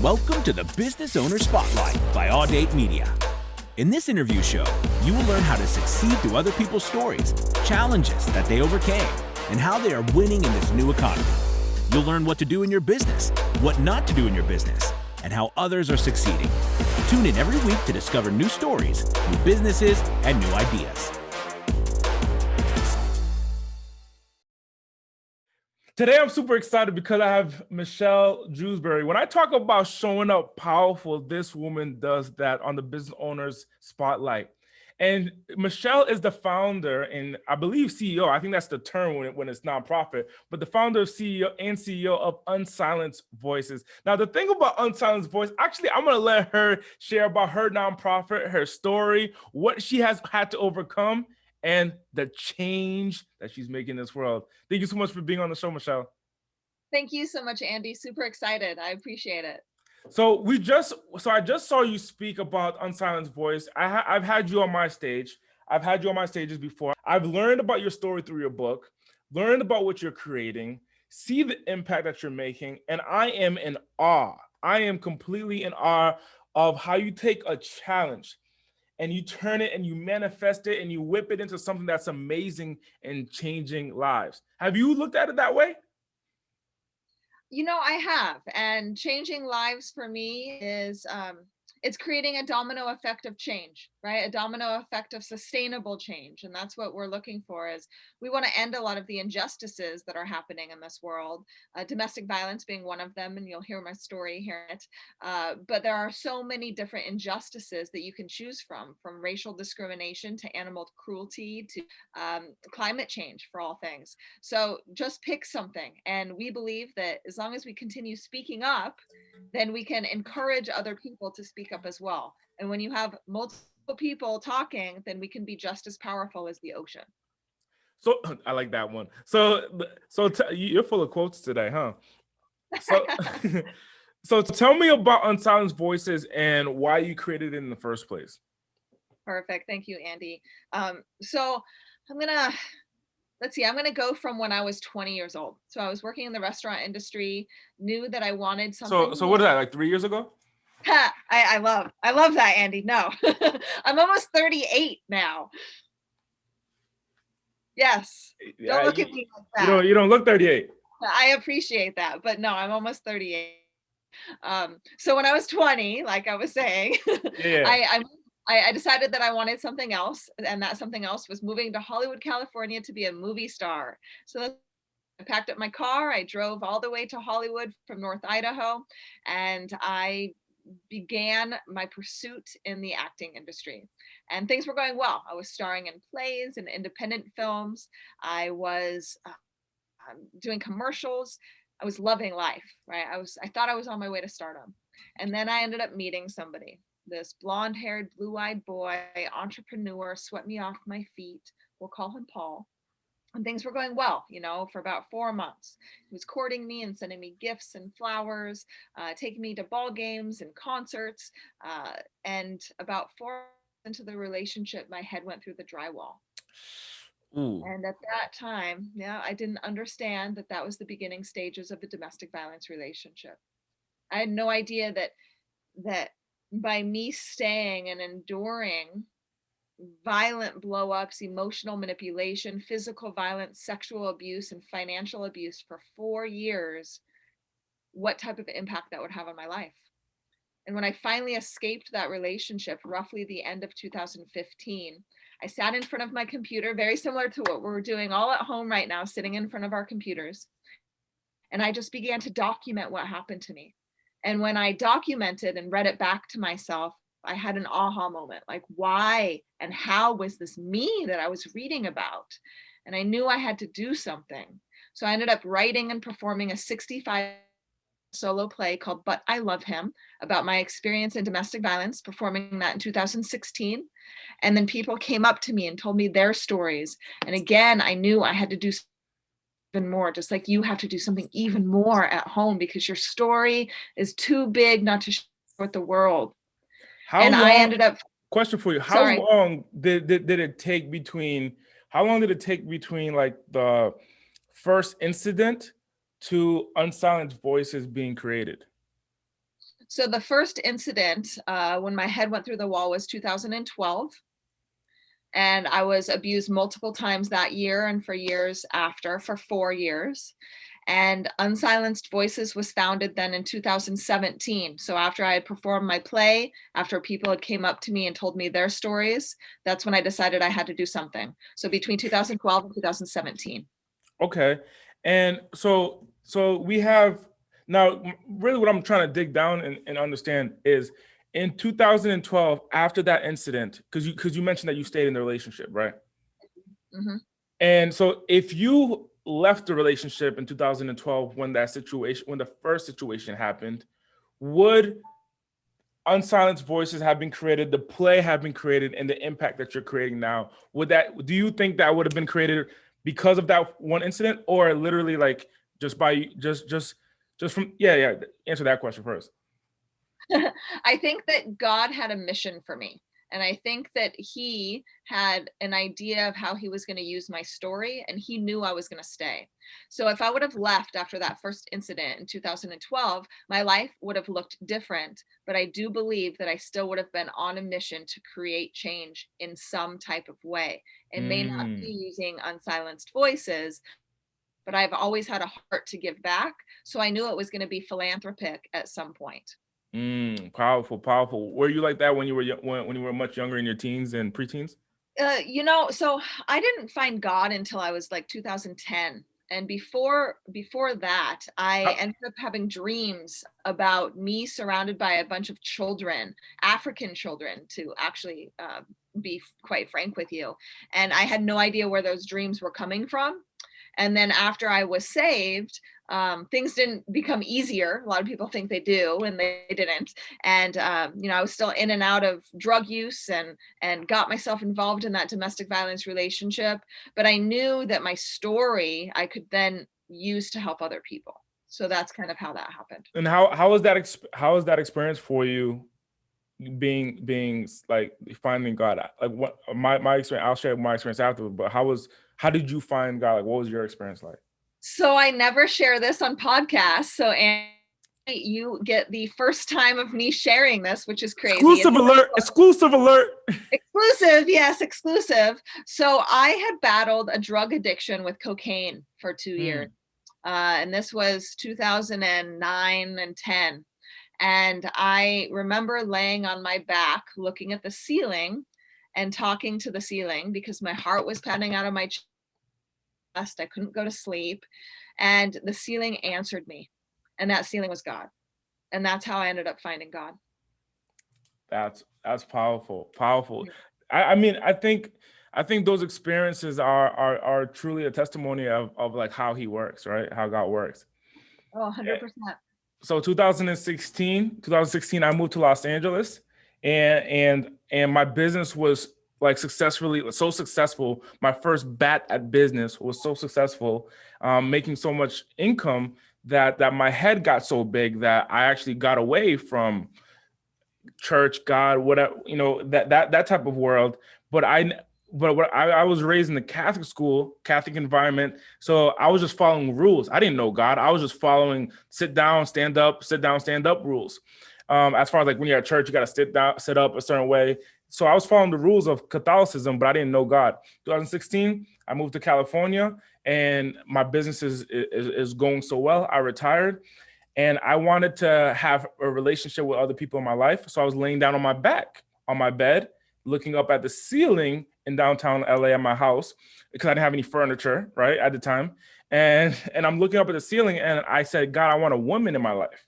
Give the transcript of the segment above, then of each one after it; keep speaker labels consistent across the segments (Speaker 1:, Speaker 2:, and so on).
Speaker 1: Welcome to the Business Owner Spotlight by AudateMedia. In this interview show, you will learn how to succeed through other people's stories, challenges that they overcame, and how they are winning in this new economy. You'll learn what to do in your business, what not to do in your business, and how others are succeeding. Tune in every week to discover new stories, new businesses, and new ideas.
Speaker 2: Today, I'm super excited because I have Michelle Jewsbury. When I talk about showing up powerful, this woman does that on the Business Owners Spotlight. And Michelle is the founder and I believe CEO. I think that's the term when it's nonprofit, but the founder, CEO of Unsilenced Voices. Now, the thing about Unsilenced Voice, actually, I'm going to let her share about her nonprofit, her story, what she has had to overcome, and the change that she's making in this world. Thank you so much for being on the show, Michelle.
Speaker 3: Thank you so much, Andy. Super excited. I appreciate it.
Speaker 2: So I just saw you speak about Unsilenced Voice. I've had you on my stage. I've had you on my stages before. I've learned about your story through your book, learned about what you're creating, see the impact that you're making, and I am in awe. I am completely in awe of how you take a challenge and you turn it and you manifest it and you whip it into something that's amazing and changing lives. Have you looked at it that way?
Speaker 3: You know, I have, and changing lives for me is it's creating a domino effect of change, right? A domino effect of sustainable change. And that's what we're looking for is we want to end a lot of the injustices that are happening in this world, domestic violence being one of them. And you'll hear my story here. But there are so many different injustices that you can choose from racial discrimination to animal cruelty to climate change for all things. So just pick something. And we believe that as long as we continue speaking up, then we can encourage other people to speak up as well. And when you have multiple people talking, then we can be just as powerful as the ocean.
Speaker 2: So I like that one. You're full of quotes today, huh? So tell me about Unsilenced Voices and why you created it in the first place.
Speaker 3: Perfect. Thank you, Andy. So I'm gonna go from when I was 20 years old. So I was working in the restaurant industry, knew that I wanted something.
Speaker 2: So what is that, like 3 years ago?
Speaker 3: I love that, Andy. No, I'm almost 38 now. Yes. Don't look at me like that.
Speaker 2: You don't look 38.
Speaker 3: I appreciate that, but no, I'm almost 38. So when I was 20, like I was saying,
Speaker 2: yeah.
Speaker 3: I decided that I wanted something else, and that something else was moving to Hollywood, California to be a movie star. So I packed up my car, I drove all the way to Hollywood from North Idaho, and I began my pursuit in the acting industry. And things were going well. I was starring in plays and independent films. I was doing commercials. I was loving life, right? I thought I was on my way to stardom. And then I ended up meeting somebody. This blonde-haired, blue-eyed boy, entrepreneur, swept me off my feet. We'll call him Paul. And things were going well, for about 4 months. He was courting me and sending me gifts and flowers, taking me to ball games and concerts. And about 4 months into the relationship, my head went through the drywall. Ooh. And at that time, I didn't understand that was the beginning stages of a domestic violence relationship. I had no idea that by me staying and enduring violent blow-ups, emotional manipulation, physical violence, sexual abuse, and financial abuse for 4 years, what type of impact that would have on my life. And when I finally escaped that relationship, roughly the end of 2015, I sat in front of my computer, very similar to what we're doing all at home right now, sitting in front of our computers. And I just began to document what happened to me. And when I documented and read it back to myself, I had an aha moment, like why and how was this me that I was reading about? And I knew I had to do something. So I ended up writing and performing a 65 solo play called But I Love Him about my experience in domestic violence, performing that in 2016. And then people came up to me and told me their stories. And again, I knew I had to do even more, just like you have to do something even more at home because your story is too big not to share with the world.
Speaker 2: Question for you. How long did it take between like the first incident to Unsilenced Voices being created?
Speaker 3: So the first incident when my head went through the wall was 2012. And I was abused multiple times that year and for years after, for 4 years. And Unsilenced Voices was founded then in 2017. So after I had performed my play, after people had came up to me and told me their stories, that's when I decided I had to do something. So between 2012 and 2017.
Speaker 2: Okay. And so we have now really what I'm trying to dig down and understand is in 2012, after that incident, because you mentioned that you stayed in the relationship, right?
Speaker 3: Mm-hmm.
Speaker 2: And so if you left the relationship in 2012 when the first situation happened, would Unsilenced Voices have been created, the play have been created, and the impact that you're creating now, do you think that would have been created because of that one incident, or literally like just by just from answer that question first.
Speaker 3: I think that God had a mission for me. And I think that he had an idea of how he was going to use my story, and he knew I was going to stay. So if I would have left after that first incident in 2012, my life would have looked different. But I do believe that I still would have been on a mission to create change in some type of way. It may not be using Unsilenced Voices, but I've always had a heart to give back. So I knew it was going to be philanthropic at some point.
Speaker 2: Powerful. Were you like that when you were when you were much younger, in your teens and preteens?
Speaker 3: So I didn't find God until I was like 2010. And before that, I ended up having dreams about me surrounded by a bunch of children, African children, to actually be quite frank with you. And I had no idea where those dreams were coming from. And then after I was saved, things didn't become easier. A lot of people think they do, and they didn't. And I was still in and out of drug use and got myself involved in that domestic violence relationship. But I knew that my story I could then use to help other people. So that's kind of how that happened.
Speaker 2: And how was that experience for you? Being like finding God, like what my experience, I'll share my experience afterwards, but how did you find God? Like, what was your experience like?
Speaker 3: So I never share this on podcasts. So you get the first time of me sharing this, which is crazy.
Speaker 2: Exclusive alert.
Speaker 3: Exclusive. Yes, exclusive. So I had battled a drug addiction with cocaine for 2 years. And this was 2009 and 10. And I remember laying on my back, looking at the ceiling and talking to the ceiling because my heart was pounding out of my chest. I couldn't go to sleep. And the ceiling answered me. And that ceiling was God. And that's how I ended up finding God.
Speaker 2: That's powerful. I mean, I think those experiences are truly a testimony of like how he works, right? How God works.
Speaker 3: Oh, 100%.
Speaker 2: So 2016, I moved to Los Angeles, and my business was like so successful. My first bat at business was so successful, making so much income that my head got so big that I actually got away from church, God, whatever, that type of world. But I was raised in the Catholic school, Catholic environment. So I was just following rules. I didn't know God. I was just following sit down, stand up rules. As far as like when you're at church, you got to sit up a certain way. So I was following the rules of Catholicism, but I didn't know God. 2016, I moved to California and my business is going so well. I retired and I wanted to have a relationship with other people in my life. So I was laying down on my back, on my bed, looking up at the ceiling in downtown LA at my house because I didn't have any furniture, right, at the time. And I'm looking up at the ceiling and I said, God, I want a woman in my life.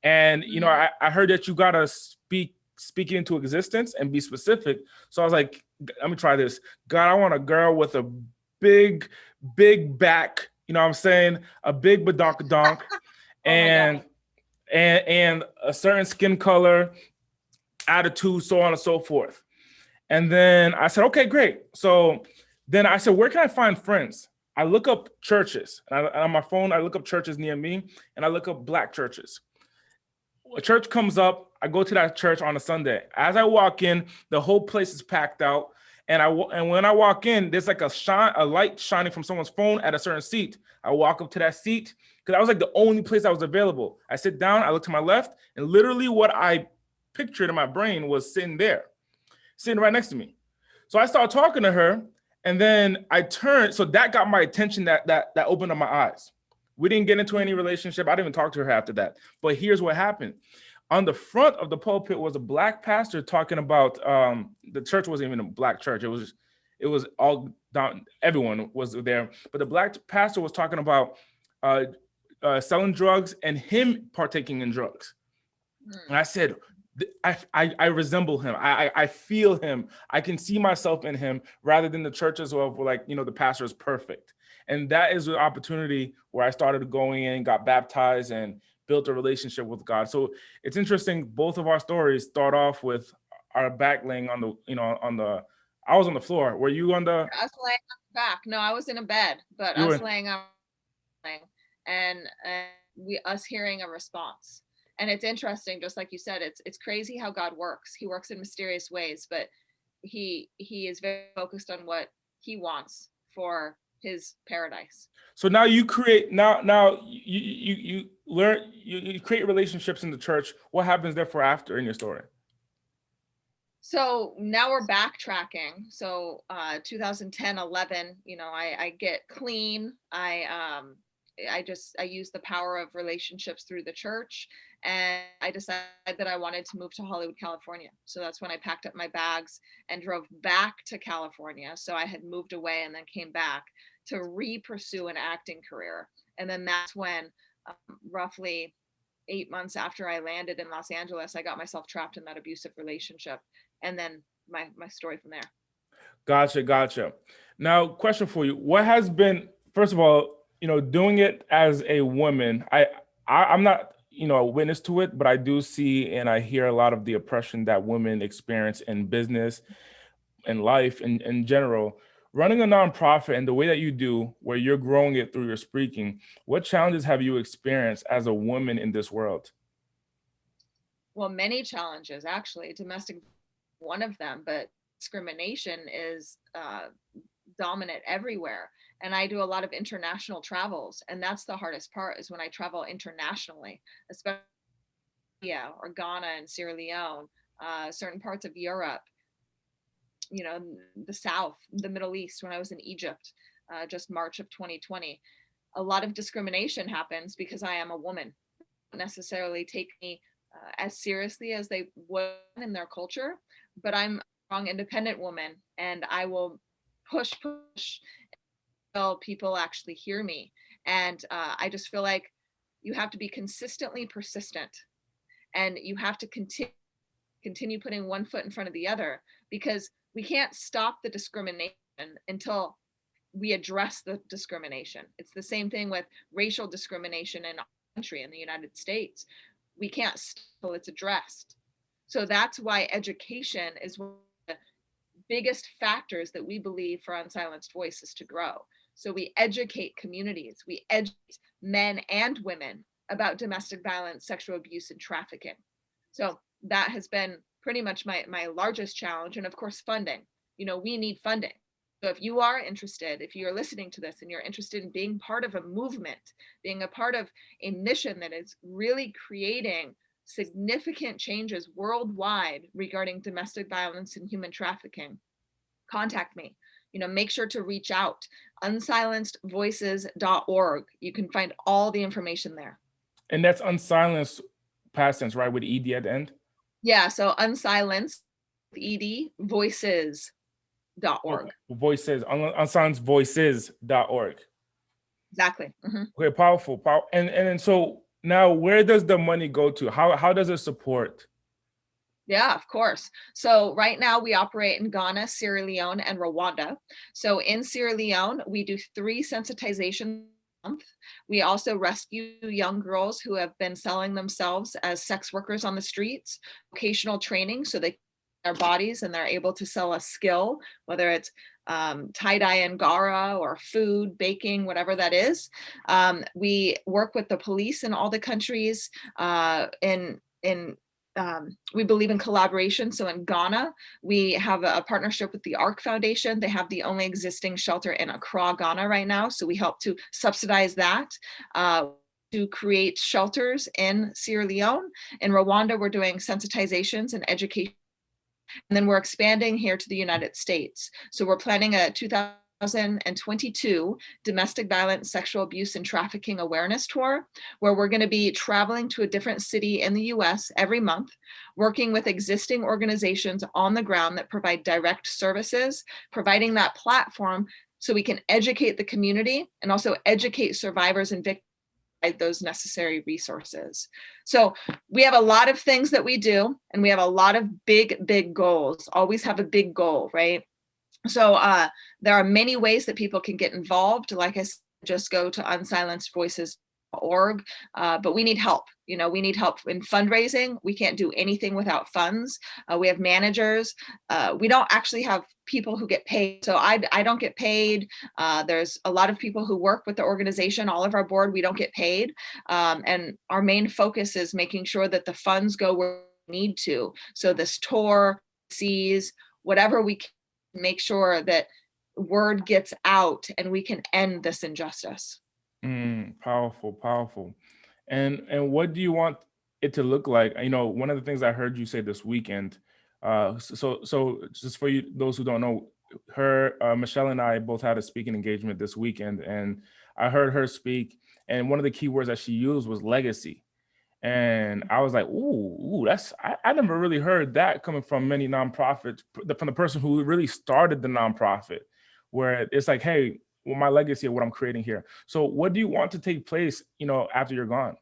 Speaker 2: And, I heard that you got to speak it into existence and be specific. So I was like, let me try this. God, I want a girl with a big back, you know what I'm saying? A big badonkadonk and a certain skin color, attitude, so on and so forth. And then I said, okay, great. So then I said, where can I find friends? I look up churches. On my phone, I look up churches near me, and I look up Black churches. A church comes up. I go to that church on a Sunday. As I walk in, the whole place is packed out. And when I walk in, there's like a light shining from someone's phone at a certain seat. I walk up to that seat. because I was like the only place that was available. I sit down, I look to my left, and literally what I pictured in my brain was sitting right next to me. So I started talking to her, and then I turned. So that got my attention. That opened up my eyes. We didn't get into any relationship. I didn't even talk to her after that. But here's what happened. On the front of the pulpit was a black pastor talking about the church wasn't even a black church. It was all down. Everyone was there, but the black pastor was talking about selling drugs and him partaking in drugs. And I said, I resemble him. I feel him. I can see myself in him, rather than the churches of like, the pastor is perfect. And that is an opportunity where I started going in, got baptized, and built a relationship with God. So it's interesting. Both of our stories start off with our back laying on the, I was on the floor. Were you on the?
Speaker 3: Us laying on the back. No, I was in a bed, but us laying on, and us hearing a response. And it's interesting, just like you said, it's crazy how God works. He works in mysterious ways, but he is very focused on what he wants for his paradise.
Speaker 2: So now you create, now you learn, you create relationships in the church. What happens therefore after in your story?
Speaker 3: So now we're backtracking. So 2010, 11, I get clean. I use the power of relationships through the church, and I decided that I wanted to move to Hollywood, California. So that's when I packed up my bags and drove back to California. So I had moved away and then came back to pursue an acting career. And then that's when roughly 8 months after I landed in Los Angeles, I got myself trapped in that abusive relationship. And then my story from there.
Speaker 2: Gotcha. Now, question for you. What has been, first of all, doing it as a woman, I'm not, a witness to it, but I do see and I hear a lot of the oppression that women experience in business and life in general. Running a nonprofit and the way that you do, where you're growing it through your speaking, what challenges have you experienced as a woman in this world?
Speaker 3: Well, many challenges, actually. Domestic, one of them, but discrimination is dominant everywhere. And I do a lot of international travels, and that's the hardest part, is when I travel internationally, especially or Ghana and Sierra Leone, certain parts of Europe, the South, the Middle East. When I was in Egypt, just March of 2020, a lot of discrimination happens because I am a woman. Don't necessarily take me as seriously as they would in their culture, but I'm a strong, independent woman, and I will push until people actually hear me. And I just feel like you have to be consistently persistent, and you have to continue putting one foot in front of the other, because we can't stop the discrimination until we address the discrimination. It's the same thing with racial discrimination in our country, in the United States. We can't stop until it's addressed. So that's why education is one of the biggest factors that we believe for Unsilenced Voices to grow. So we educate communities, we educate men and women about domestic violence, sexual abuse, and trafficking. So that has been pretty much my largest challenge. And of course, funding. We need funding. So if you are interested, if you're listening to this and you're interested in being part of a movement, being a part of a mission that is really creating significant changes worldwide regarding domestic violence and human trafficking, contact me. Make sure to reach out. unsilencedvoices.org. You can find all the information there.
Speaker 2: And that's unsilenced past tense, right? With ED at the end?
Speaker 3: Yeah. So unsilenced, ED, voices.org.
Speaker 2: Voices, unsilencedvoices.org.
Speaker 3: Exactly. Mm-hmm.
Speaker 2: Okay, powerful. And so now, where does the money go to? How does it support?
Speaker 3: Yeah, of course. So right now we operate in Ghana, Sierra Leone, and Rwanda. So in Sierra Leone, we do 3 sensitizations a month. We also rescue young girls who have been selling themselves as sex workers on the streets, vocational training, so they their bodies and they're able to sell a skill, whether it's tie-dye Angara or food, baking, whatever that is. We work with the police in all the countries. We believe in collaboration. So in Ghana, we have a partnership with the ARC Foundation. They have the only existing shelter in Accra, Ghana right now. So we help to subsidize that. to create shelters in Sierra Leone. In Rwanda, we're doing sensitizations and education. And then we're expanding here to the United States. So we're planning a 2022 domestic violence, sexual abuse, and trafficking awareness tour, where we're going to be traveling to a different city in the US every month, working with existing organizations on the ground that provide direct services, providing that platform so we can educate the community and also educate survivors and victims, those necessary resources. So we have a lot of things that we do, and we have a lot of big goals. Always have a big goal, right? So there are many ways that people can get involved. Like I said, just go to unsilencedvoices.org, but we need help. You know, we need help in fundraising. We can't do anything without funds. We have managers. We don't actually have people who get paid. So I don't get paid. There's a lot of people who work with the organization. All of our board, we don't get paid. And our main focus is making sure that the funds go where we need to. So this tour sees whatever we can, make sure that word gets out and we can end this injustice.
Speaker 2: Powerful. And what do you want it to look like? You know, one of the things I heard you say this weekend, so just for you, those who don't know, Michelle and I both had a speaking engagement this weekend, and I heard her speak, and one of the key words that she used was legacy. And I was like, ooh, I never really heard that coming from many nonprofits, from the person who really started the nonprofit, where it's like, hey, well, my legacy of what I'm creating here. So what do you want to take place, you know, after you're gone?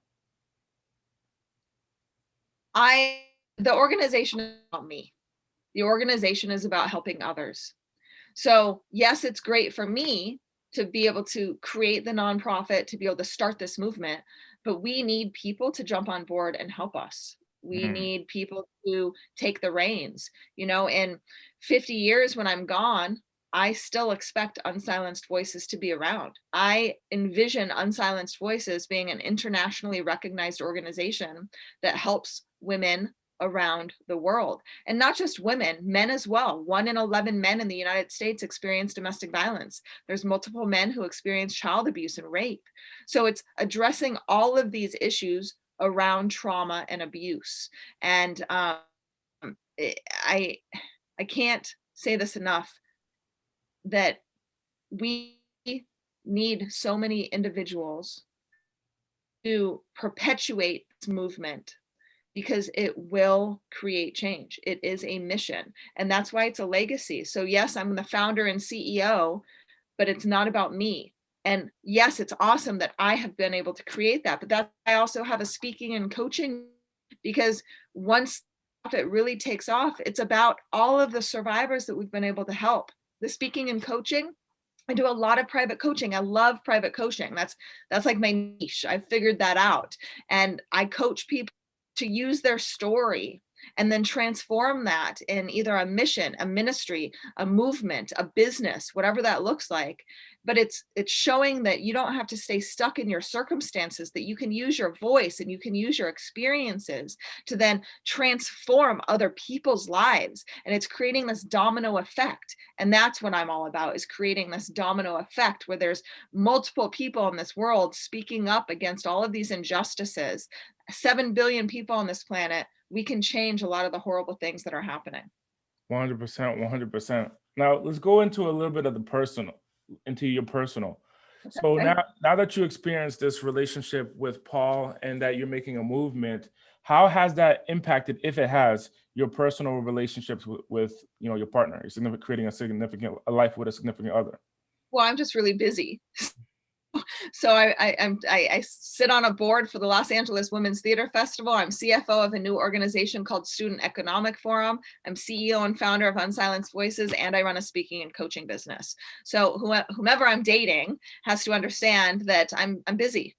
Speaker 3: The organization is about me. The organization is about helping others. So yes, it's great for me to be able to create the nonprofit, to be able to start this movement, but we need people to jump on board and help us. We need people to take the reins. You know, in 50 years when I'm gone, I still expect Unsilenced Voices to be around. I envision Unsilenced Voices being an internationally recognized organization that helps women around the world. And not just women, men as well. 1 in 11 men in the United States experience domestic violence. There's multiple men who experience child abuse and rape. So it's addressing all of these issues around trauma and abuse. And I can't say this enough, that we need so many individuals to perpetuate this movement, because it will create change. It is a mission, and that's why it's a legacy. So yes, I'm the founder and CEO, but it's not about me. And yes, it's awesome that I have been able to create that, but I also have a speaking and coaching, because once it really takes off, it's about all of the survivors that we've been able to help. The speaking and coaching, I do a lot of private coaching. I love private coaching. That's like my niche. I've figured that out. And I coach people to use their story and then transform that in either a mission, a ministry, a movement, a business, whatever that looks like. But it's showing that you don't have to stay stuck in your circumstances, that you can use your voice and you can use your experiences to then transform other people's lives. And it's creating this domino effect. And that's what I'm all about, is creating this domino effect where there's multiple people in this world speaking up against all of these injustices. 7 billion people on this planet. We can change a lot of the horrible things that are happening.
Speaker 2: 100%. Now let's go into a little bit of the personal, into your personal. So
Speaker 3: Okay.
Speaker 2: now that you experienced this relationship with Paul and that you're making a movement, how has that impacted, if it has, your personal relationships with you know, your partner, creating a life with a significant other?
Speaker 3: Well, I'm just really busy. So I sit on a board for the Los Angeles Women's Theater Festival. I'm CFO of a new organization called Student Economic Forum. I'm CEO and founder of Unsilenced Voices, and I run a speaking and coaching business. So whomever I'm dating has to understand that I'm busy,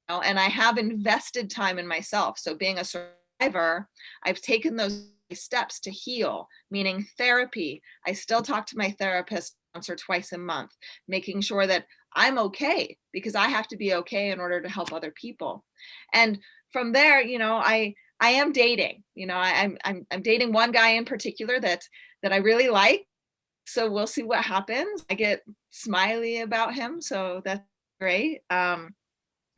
Speaker 3: you know, and I have invested time in myself. So being a survivor, I've taken those steps to heal, meaning therapy. I still talk to my therapist once or twice a month, making sure that I'm okay, because I have to be okay in order to help other people. And from there, you know, I am dating. You know, I'm dating one guy in particular that I really like. So we'll see what happens. I get smiley about him, so that's great.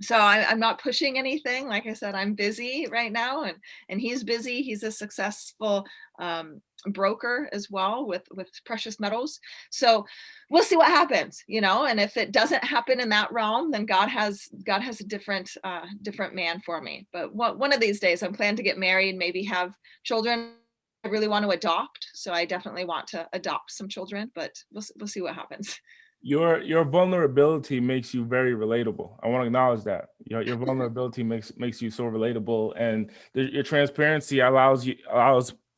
Speaker 3: So I'm not pushing anything. Like I said, I'm busy right now, and he's busy. He's a successful broker as well with precious metals. So we'll see what happens, and if it doesn't happen in that realm, then God has a different man for me. But one of these days I'm planning to get married, maybe have children. I really want to adopt, so I definitely want to adopt some children, but we'll see what happens.
Speaker 2: Your vulnerability makes you very relatable. I want to acknowledge that. Your vulnerability makes you so relatable, and your transparency allows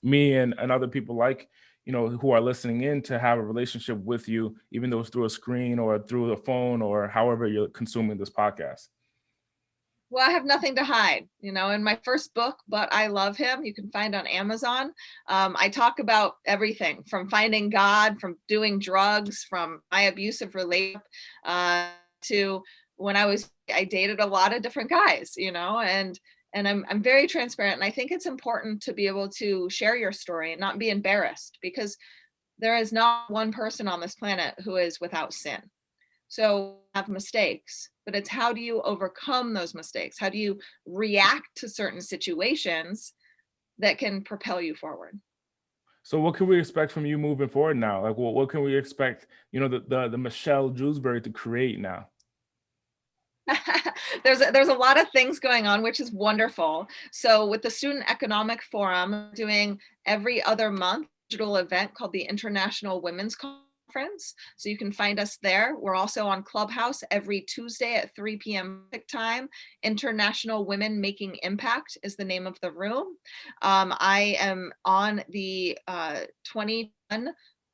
Speaker 2: me and other people like who are listening in to have a relationship with you, even though it's through a screen or through a phone or however you're consuming this podcast.
Speaker 3: Well, I have nothing to hide, in my first book, But I Love Him, you can find on Amazon. I talk about everything from finding God, from doing drugs, from my abusive relationship, to when I dated a lot of different guys, and I'm very transparent. And I think it's important to be able to share your story and not be embarrassed, because there is not one person on this planet who is without sin. So have mistakes, but it's how do you overcome those mistakes? How do you react to certain situations that can propel you forward?
Speaker 2: So what can we expect from you moving forward now? Like, what can we expect, the Michelle Jewsbury to create now?
Speaker 3: There's a lot of things going on, which is wonderful. So with the Student Economic Forum, doing every other month digital event called the International Women's Conference. So you can find us there. We're also on Clubhouse every Tuesday at 3 p.m. time. International Women Making Impact is the name of the room. I am on the 2010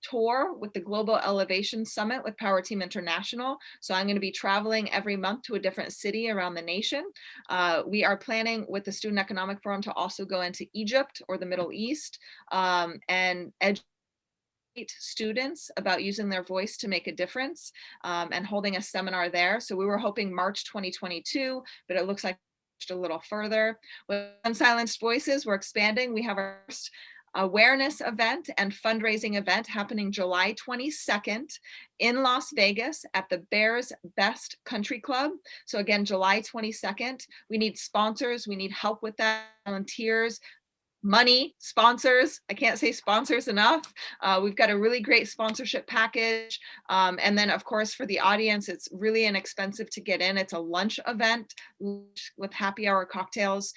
Speaker 3: tour with the Global Elevation Summit with Power Team International. So I'm going to be traveling every month to a different city around the nation. We are planning with the Student Economic Forum to also go into Egypt or the Middle East and educate students about using their voice to make a difference, and holding a seminar there. So we were hoping March 2022, but it looks like a little further. With Unsilenced Voices, we're expanding. We have our first awareness event and fundraising event happening July 22nd in Las Vegas at the Bears Best Country Club. So again, July 22nd, we need sponsors. We need help with that, volunteers, money, sponsors. I can't say sponsors enough. We've got a really great sponsorship package. And then of course, for the audience, it's really inexpensive to get in. It's a lunch event with happy hour cocktails.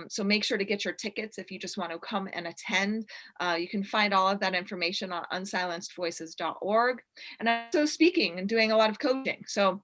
Speaker 3: So make sure to get your tickets if you just want to come and attend. You can find all of that information on unsilencedvoices.org. And I'm also speaking and doing a lot of coaching. So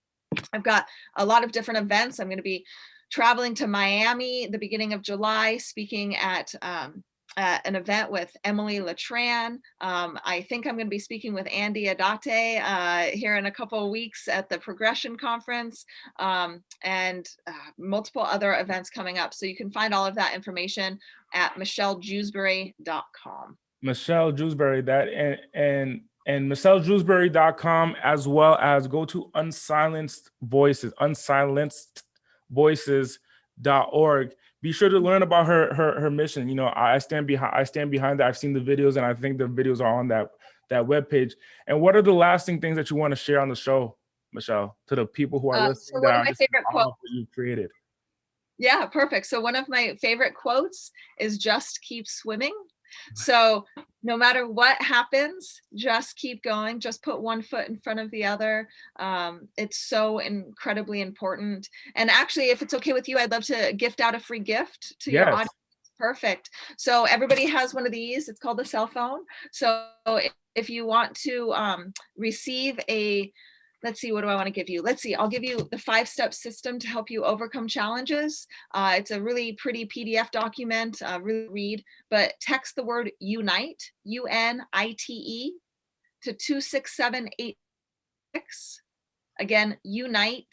Speaker 3: I've got a lot of different events. I'm going to be traveling to Miami the beginning of July, speaking at an event with Emily Latran. I think I'm going to be speaking with Andy Audate here in a couple of weeks at the Progression Conference, and multiple other events coming up. So you can find all of that information at michellejewsbury.com.
Speaker 2: Michelle Jewsbury, and michellejewsbury.com, as well as go to unsilencedvoices.org. Be sure to learn about her mission. I stand behind that. I've seen the videos, and I think the videos are on that webpage. And what are the lasting things that you want to share on the show, Michelle, to the people who are listening?
Speaker 3: So one of my favorite quotes
Speaker 2: you created.
Speaker 3: Yeah, perfect. So one of my favorite quotes is "Just keep swimming." So no matter what happens, just keep going. Just put one foot in front of the other. It's so incredibly important. And actually, if it's okay with you, I'd love to gift out a free gift to your audience. Perfect. So everybody has one of these. It's called a cell phone. So if you want to receive a, let's see, what do I want to give you? Let's see, I'll give you the 5-step system to help you overcome challenges. It's a really pretty PDF document, really read, but text the word UNITE, UNITE, to 26786. Again, UNITE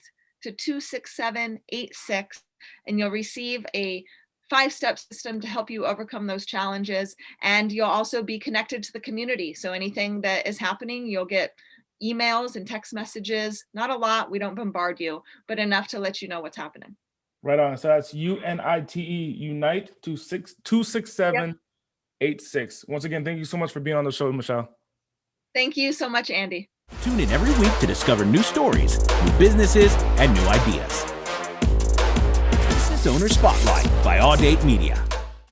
Speaker 3: to 26786, and you'll receive a 5-step system to help you overcome those challenges. And you'll also be connected to the community. So anything that is happening, you'll get emails and text messages. Not a lot, we don't bombard you, but enough to let you know what's happening.
Speaker 2: Right on. So that's UNITE, UNITE, 26786. Once again, thank you so much for being on the show, Michelle.
Speaker 3: Thank you so much, Andy.
Speaker 1: Tune in every week to discover new stories, new businesses, and new ideas. Business Owner Spotlight by AudateMedia.